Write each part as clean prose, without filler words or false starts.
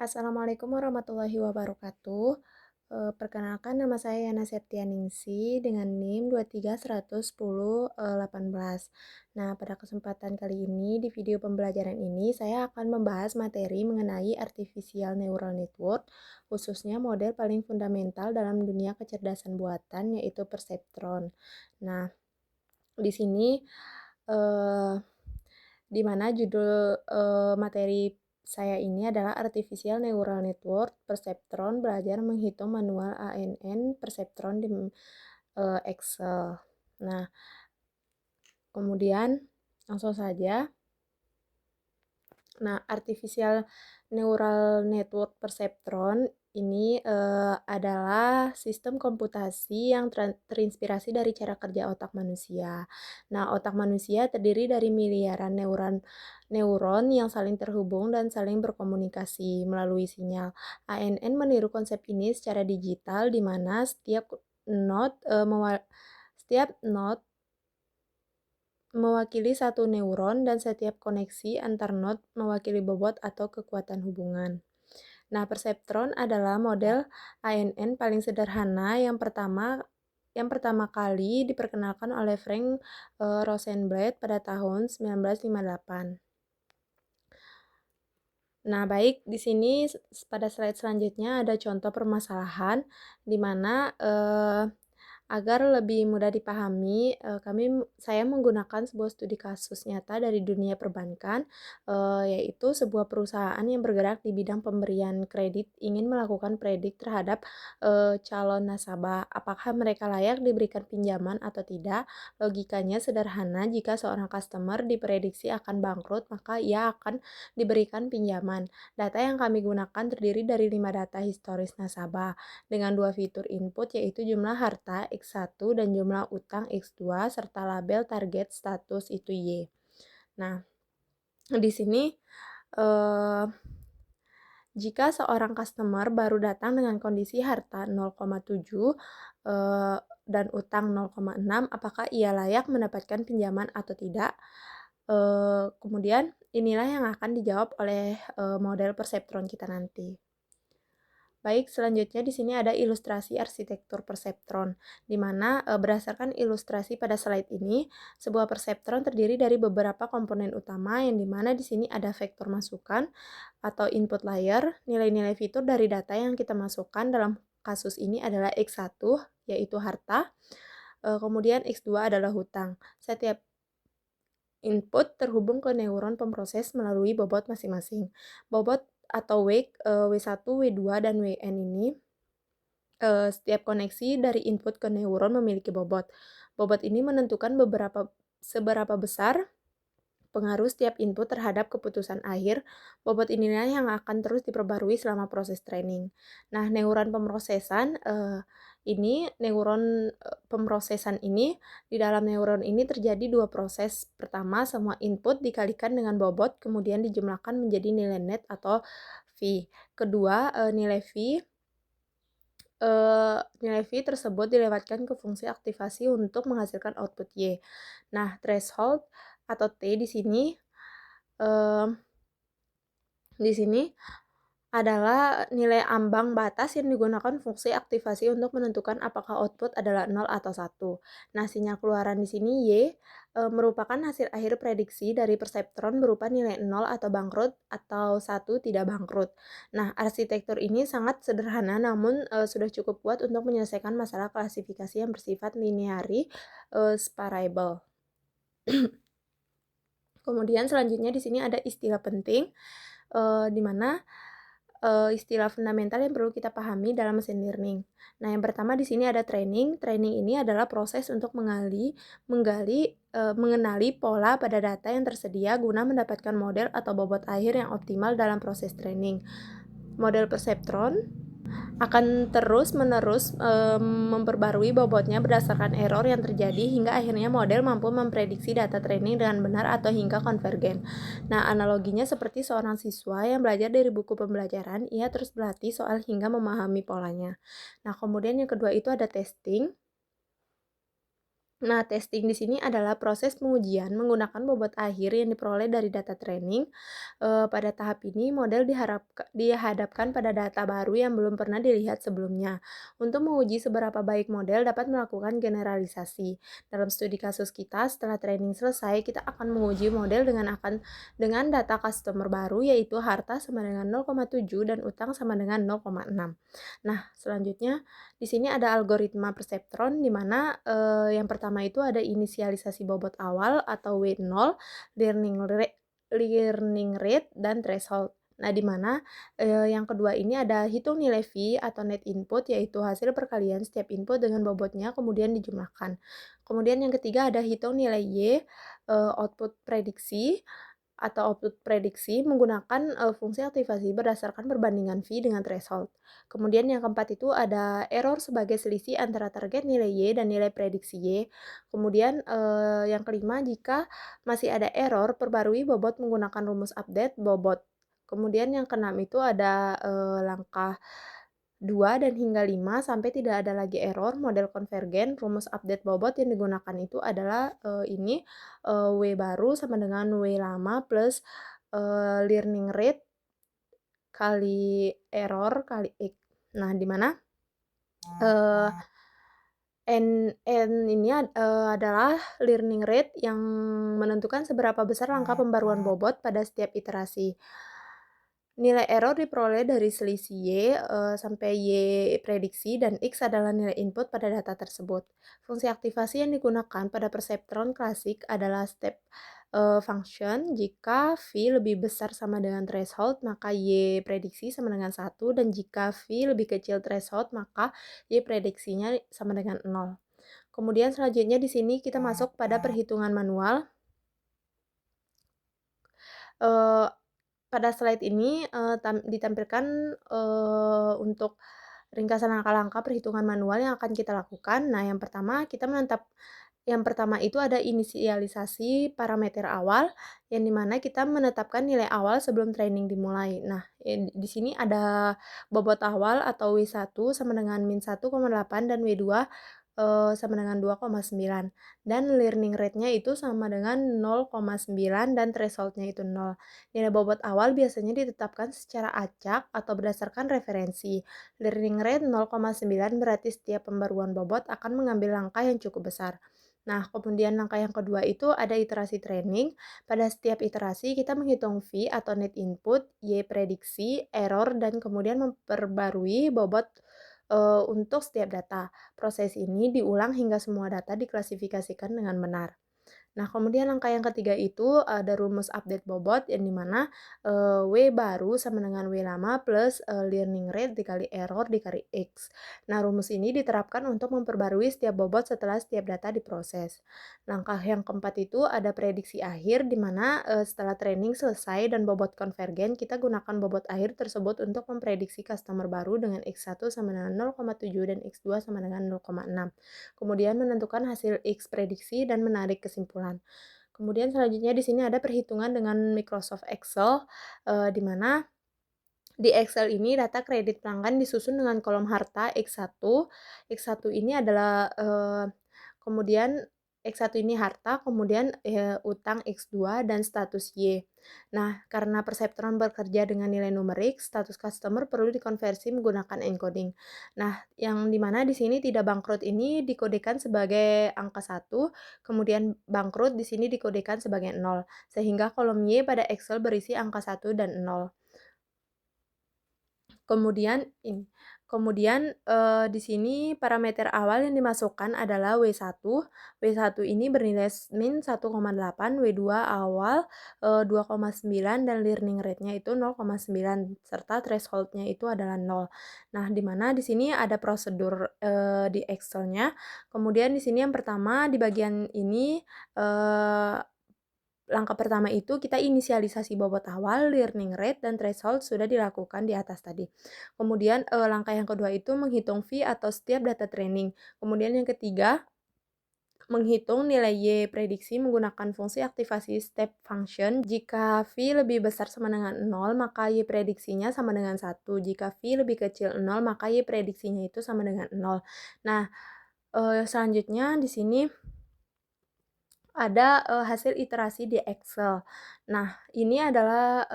Assalamualaikum warahmatullahi wabarakatuh. Perkenalkan nama saya Yana Septianingsi dengan NIM 2311018. Nah, pada kesempatan kali ini di video pembelajaran ini saya akan membahas materi mengenai artificial neural network, khususnya model paling fundamental dalam dunia kecerdasan buatan yaitu perseptron. Nah, di sini eh, di mana judul materi saya ini adalah Artificial Neural Network Perceptron belajar menghitung manual ANN Perceptron di Excel. Nah, kemudian langsung saja. Nah, Artificial Neural Network Perceptron ini adalah sistem komputasi yang terinspirasi dari cara kerja otak manusia. Nah, otak manusia terdiri dari miliaran neuron yang saling terhubung dan saling berkomunikasi melalui sinyal. ANN meniru konsep ini secara digital, di mana setiap node mewakili satu neuron dan setiap koneksi antar node mewakili bobot atau kekuatan hubungan. Nah, perseptron adalah model ANN paling sederhana yang pertama kali diperkenalkan oleh Frank Rosenblatt pada tahun 1958. Nah, baik, di sini pada slide selanjutnya ada contoh permasalahan di mana agar lebih mudah dipahami, saya menggunakan sebuah studi kasus nyata dari dunia perbankan, yaitu sebuah perusahaan yang bergerak di bidang pemberian kredit ingin melakukan predik terhadap calon nasabah. Apakah mereka layak diberikan pinjaman atau tidak? Logikanya sederhana, jika seorang customer diprediksi akan bangkrut, maka ia akan diberikan pinjaman. Data yang kami gunakan terdiri dari 5 data historis nasabah dengan 2 fitur input, yaitu jumlah harta X1 dan jumlah utang X2 serta label target status itu Y. Nah, di sini jika seorang customer baru datang dengan kondisi harta 0,7 dan utang 0,6, apakah ia layak mendapatkan pinjaman atau tidak? Kemudian inilah yang akan dijawab oleh model perseptron kita nanti. Baik, selanjutnya di sini ada ilustrasi arsitektur perseptron, di mana berdasarkan ilustrasi pada slide ini, sebuah perseptron terdiri dari beberapa komponen utama, yang di mana di sini ada vektor masukan atau input layer, nilai-nilai fitur dari data yang kita masukkan dalam kasus ini adalah X1, yaitu harta, kemudian X2 adalah hutang. Setiap input terhubung ke neuron pemroses melalui bobot masing-masing. Bobot atau weight W1, W2, dan Wn ini setiap koneksi dari input ke neuron memiliki bobot. Bobot ini menentukan seberapa besar pengaruh setiap input terhadap keputusan akhir. Bobot inilah yang akan terus diperbarui selama proses training. Nah, pemrosesan ini, di dalam neuron ini terjadi dua proses. Pertama, semua input dikalikan dengan bobot, kemudian dijumlahkan menjadi nilai net atau V. Kedua, nilai V tersebut dilewatkan ke fungsi aktivasi untuk menghasilkan output Y. Nah, threshold atau T di sini adalah nilai ambang batas yang digunakan fungsi aktivasi untuk menentukan apakah output adalah 0 atau 1. Nah, sinyal keluaran di sini Y merupakan hasil akhir prediksi dari perseptron berupa nilai 0 atau bangkrut atau 1 tidak bangkrut. Nah, arsitektur ini sangat sederhana, namun sudah cukup kuat untuk menyelesaikan masalah klasifikasi yang bersifat linearly separable. Kemudian selanjutnya di sini ada istilah penting, di mana istilah fundamental yang perlu kita pahami dalam mesin learning. Nah, yang pertama di sini ada training. Training ini adalah proses untuk mengenali pola pada data yang tersedia guna mendapatkan model atau bobot akhir yang optimal dalam proses training. Model perseptron akan terus-menerus memperbarui bobotnya berdasarkan error yang terjadi hingga akhirnya model mampu memprediksi data training dengan benar atau hingga konvergen. Nah, analoginya seperti seorang siswa yang belajar dari buku pembelajaran, ia terus berlatih soal hingga memahami polanya. Nah, kemudian yang kedua itu ada testing. Nah, testing di sini adalah proses pengujian menggunakan bobot akhir yang diperoleh dari data training. Pada tahap ini, model dihadapkan pada data baru yang belum pernah dilihat sebelumnya. Untuk menguji seberapa baik model dapat melakukan generalisasi. Dalam studi kasus kita, setelah training selesai, kita akan menguji model dengan data customer baru, yaitu harta sama dengan 0,7 dan utang sama dengan 0,6. Nah, selanjutnya di sini ada algoritma perseptron di mana yang pertama itu ada inisialisasi bobot awal atau W0, learning rate dan threshold. Nah, di mana yang kedua ini ada hitung nilai V atau net input, yaitu hasil perkalian setiap input dengan bobotnya kemudian dijumlahkan. Kemudian yang ketiga ada hitung nilai Y, output prediksi atau output prediksi menggunakan fungsi aktivasi berdasarkan perbandingan V dengan threshold. Kemudian yang keempat itu ada error sebagai selisih antara target nilai Y dan nilai prediksi Y. Kemudian yang kelima, jika masih ada error, perbarui bobot menggunakan rumus update bobot. Kemudian yang keenam itu ada langkah 2 dan hingga 5 sampai tidak ada lagi error model konvergen. Rumus update bobot yang digunakan itu adalah W baru sama dengan W lama plus learning rate kali error kali X. Nah, di mana uh, N ini adalah learning rate yang menentukan seberapa besar langkah pembaruan bobot pada setiap iterasi. Nilai error diperoleh dari selisih Y sampai Y prediksi dan X adalah nilai input pada data tersebut. Fungsi aktivasi yang digunakan pada perseptron klasik adalah step function. Jika V lebih besar sama dengan threshold, maka Y prediksi sama dengan 1, dan jika V lebih kecil threshold, maka Y prediksinya sama dengan 0. Kemudian selanjutnya di sini kita masuk pada perhitungan manual. Pada slide ini ditampilkan untuk ringkasan langkah-langkah perhitungan manual yang akan kita lakukan. Nah, yang pertama itu ada inisialisasi parameter awal, yang dimana kita menetapkan nilai awal sebelum training dimulai. Nah, di sini ada bobot awal atau W1 sama dengan min 1,8 dan W2 sama dengan 2,9, dan learning rate-nya itu sama dengan 0,9 dan threshold-nya itu 0. Nilai bobot awal biasanya ditetapkan secara acak atau berdasarkan referensi. Learning rate 0,9 berarti setiap pembaruan bobot akan mengambil langkah yang cukup besar. Nah, kemudian langkah yang kedua itu ada iterasi training. Pada setiap iterasi kita menghitung V atau net input, Y prediksi, error, dan kemudian memperbarui bobot untuk setiap data. Proses ini diulang hingga semua data diklasifikasikan dengan benar. Nah, kemudian langkah yang ketiga itu ada rumus update bobot, yang dimana W baru sama dengan W lama plus learning rate dikali error dikali X. Nah, rumus ini diterapkan untuk memperbarui setiap bobot setelah setiap data diproses. Langkah yang keempat itu ada prediksi akhir, di mana setelah training selesai dan bobot konvergen, kita gunakan bobot akhir tersebut untuk memprediksi customer baru dengan X1 sama dengan 0,7 dan X2 sama dengan 0,6. Kemudian menentukan hasil X prediksi dan menarik kesimpulan. Kemudian selanjutnya di sini ada perhitungan dengan Microsoft Excel, di mana di Excel ini data kredit pelanggan disusun dengan kolom harta X1. X1 ini adalah kemudian X1 ini harta, kemudian utang X2 dan status Y. Nah, karena perseptron bekerja dengan nilai numerik, status customer perlu dikonversi menggunakan encoding. Nah, yang dimana di sini tidak bangkrut ini dikodekan sebagai angka 1, kemudian bangkrut di sini dikodekan sebagai 0, sehingga kolom Y pada Excel berisi angka 1 dan 0. Kemudian di sini parameter awal yang dimasukkan adalah W1. W1 ini bernilai min 1,8, W2 awal 2,9 dan learning rate-nya itu 0,9 serta threshold-nya itu adalah 0. Nah, di mana di sini ada prosedur di Excel-nya. Kemudian di sini yang pertama di bagian ini langkah pertama itu kita inisialisasi bobot awal, learning rate, dan threshold sudah dilakukan di atas tadi. Kemudian langkah yang kedua itu menghitung V atau setiap data training. Kemudian yang ketiga, menghitung nilai Y prediksi menggunakan fungsi aktivasi step function. Jika V lebih besar sama dengan 0, maka Y prediksinya sama dengan 1. Jika V lebih kecil 0, maka Y prediksinya itu sama dengan 0. Nah, selanjutnya di sini ada, hasil iterasi di Excel. Nah, ini adalah,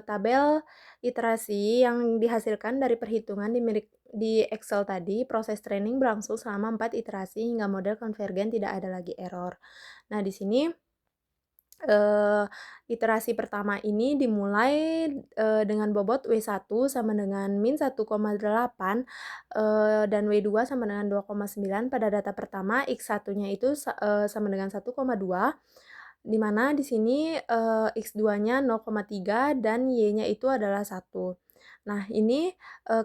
tabel iterasi yang dihasilkan dari perhitungan di Excel tadi. Proses training berlangsung selama 4 iterasi hingga model konvergen tidak ada lagi error. Nah, di sini Eee, iterasi pertama ini dimulai, dengan bobot W1 sama dengan -1,8, dan W2 sama dengan 2,9 pada data pertama, X1-nya itu sama dengan 1,2, di mana di sini, X2-nya 0,3 dan Y-nya itu adalah 1. Nah ini,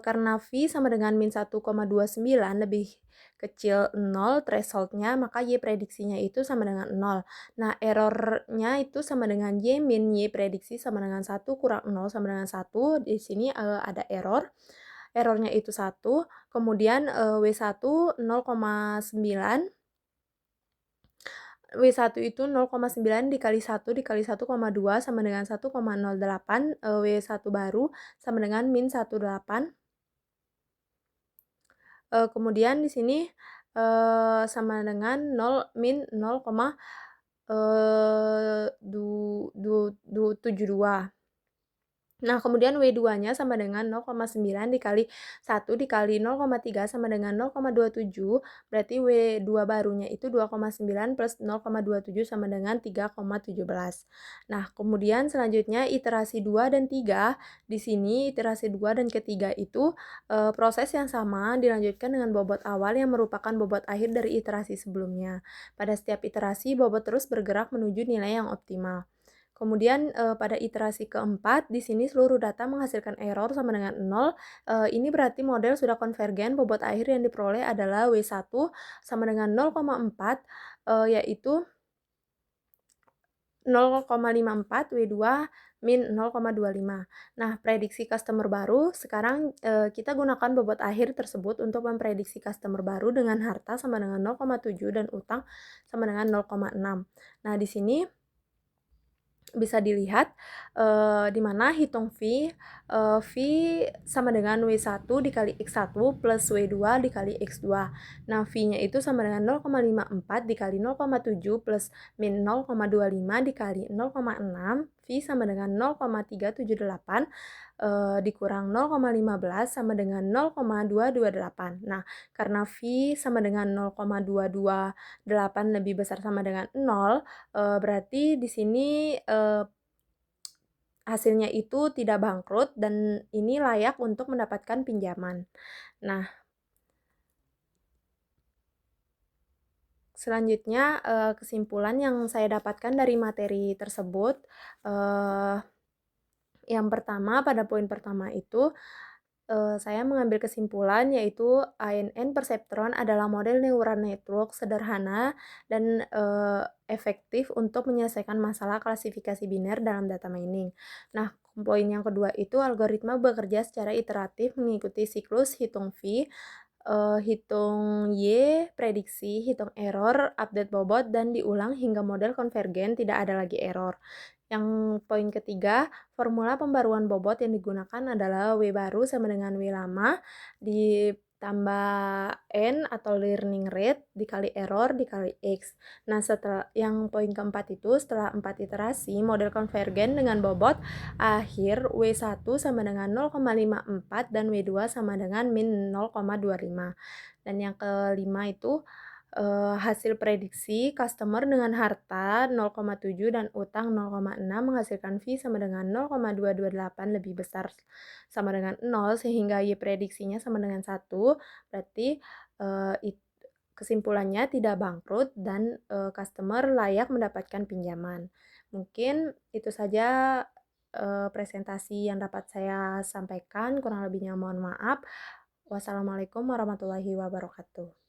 karena V sama dengan -1,29 lebih kecil 0 threshold-nya, maka Y prediksinya itu sama dengan 0. Nah, error-nya itu sama dengan Y min Y prediksi sama dengan 1 kurang 0 sama dengan 1. Di sini, ada error. Errornya itu 1, kemudian, W1 0,9, W1 itu 0,9 dikali 1 dikali 1,2 sama dengan 1,08, W1 baru sama dengan -1,8. Kemudian di sini, sama dengan 0 min 0, eee, du du du 72. Nah, kemudian W2-nya sama dengan 0,9 dikali 1 dikali 0,3 sama dengan 0,27, berarti W2 barunya itu 2,9 plus 0,27 sama dengan 3,17. Nah, kemudian selanjutnya iterasi 2 dan 3, di sini iterasi 2 dan ketiga itu proses yang sama dilanjutkan dengan bobot awal yang merupakan bobot akhir dari iterasi sebelumnya. Pada setiap iterasi, bobot terus bergerak menuju nilai yang optimal. Kemudian, pada iterasi keempat, di sini seluruh data menghasilkan error sama dengan 0, ini berarti model sudah konvergen, bobot akhir yang diperoleh adalah W1 sama dengan 0,4, yaitu 0,54, W2 min 0,25. Nah, prediksi customer baru, sekarang, kita gunakan bobot akhir tersebut untuk memprediksi customer baru dengan harta sama dengan 0,7 dan utang sama dengan 0,6. Nah, di sini bisa dilihat, di mana hitung V sama dengan W1 dikali X1 plus W2 dikali X2. Nah, V-nya itu sama dengan 0,54 dikali 0,7 plus min 0,25 dikali 0,6, V sama dengan 0,378, dikurang 0,15 sama dengan 0,228. Nah, karena V sama dengan 0,228 lebih besar sama dengan 0, berarti di sini, hasilnya itu tidak bangkrut dan ini layak untuk mendapatkan pinjaman. Nah, selanjutnya, kesimpulan yang saya dapatkan dari materi tersebut, eee, yang pertama pada poin pertama itu, saya mengambil kesimpulan yaitu ANN Perceptron adalah model neural network sederhana dan, efektif untuk menyelesaikan masalah klasifikasi biner dalam data mining. Nah, poin yang kedua itu algoritma bekerja secara iteratif mengikuti siklus hitung V, hitung Y, prediksi, hitung error, update bobot, dan diulang hingga model konvergen tidak ada lagi error. Yang poin ketiga, formula pembaruan bobot yang digunakan adalah W baru sama dengan W lama ditambah N atau learning rate dikali error dikali X. Nah, setelah yang poin keempat itu setelah 4 iterasi, model konvergen dengan bobot akhir W1 sama dengan 0,54 dan W2 sama dengan min 0,25. Dan yang kelima itu hasil prediksi customer dengan harta 0,7 dan utang 0,6 menghasilkan V sama dengan 0,228 lebih besar sama dengan 0 sehingga Y prediksinya sama dengan 1, berarti kesimpulannya tidak bangkrut dan customer layak mendapatkan pinjaman. Mungkin itu saja presentasi yang dapat saya sampaikan, kurang lebihnya mohon maaf. Wassalamualaikum warahmatullahi wabarakatuh.